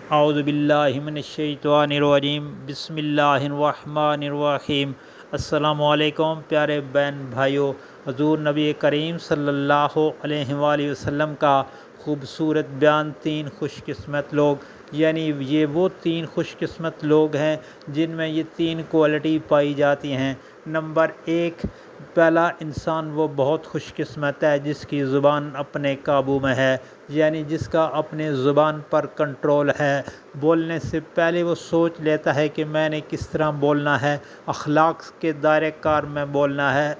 اعوذ باللہ من الشیطان الرجیم، بسم اللہ الرحمن الرحیم۔ السلام علیکم پیارے بہن بھائیوں، حضور نبی کریم صلی اللہ علیہ وآلہ وسلم کا خوبصورت بیان۔ تین خوش قسمت لوگ، یعنی یہ وہ تین خوش قسمت لوگ ہیں جن میں یہ تین کوالٹی پائی جاتی ہیں۔ نمبر ایک، پہلا انسان وہ بہت خوش قسمت ہے جس کی زبان اپنے قابو میں ہے، یعنی جس کا اپنے زبان پر کنٹرول ہے۔ بولنے سے پہلے وہ سوچ لیتا ہے کہ میں نے کس طرح بولنا ہے، اخلاق کے دائرۂ کار میں بولنا ہے۔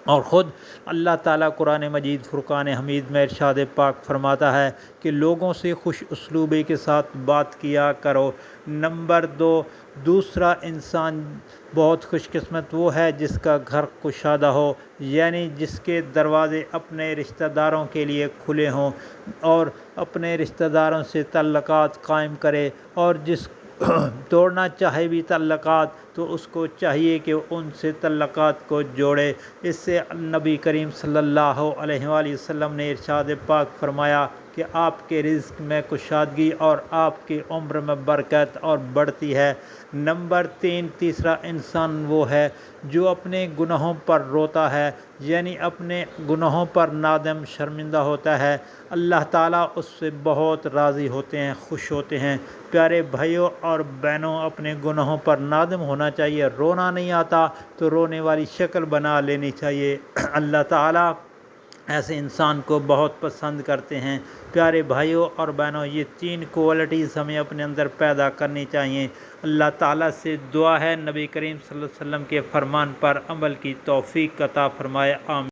اور خود اللہ تعالیٰ قرآن مجید فرقان حمید میں ارشاد پاک فرماتا ہے کہ لوگوں سے خوش اسلوبی کے ساتھ بات کیا کرو۔ نمبر دو، دوسرا انسان بہت خوش قسمت وہ ہے جس کا گھر کشادہ ہو، یعنی جس کے دروازے اپنے رشتہ داروں کے لیے کھلے ہوں اور اپنے رشتہ داروں سے تعلقات قائم کرے، اور جس توڑنا چاہے بھی تعلقات تو اس کو چاہیے کہ ان سے تعلقات کو جوڑے۔ اس سے نبی کریم صلی اللہ علیہ وآلہ وسلم نے ارشاد پاک فرمایا کہ آپ کے رزق میں کشادگی اور آپ کی عمر میں برکت اور بڑھتی ہے۔ نمبر تین، تیسرا انسان وہ ہے جو اپنے گناہوں پر روتا ہے، یعنی اپنے گناہوں پر نادم شرمندہ ہوتا ہے۔ اللہ تعالیٰ اس سے بہت راضی ہوتے ہیں، خوش ہوتے ہیں۔ پیارے بھائیوں اور بہنوں، اپنے گناہوں پر نادم ہونا چاہیے۔ رونا نہیں آتا تو رونے والی شکل بنا لینی چاہیے۔ اللہ تعالیٰ ایسے انسان کو بہت پسند کرتے ہیں۔ پیارے بھائیوں اور بہنوں، یہ تین کوالٹیز ہمیں اپنے اندر پیدا کرنی چاہیے۔ اللہ تعالیٰ سے دعا ہے نبی کریم صلی اللہ علیہ وسلم کے فرمان پر عمل کی توفیق عطا فرمائے، آمین۔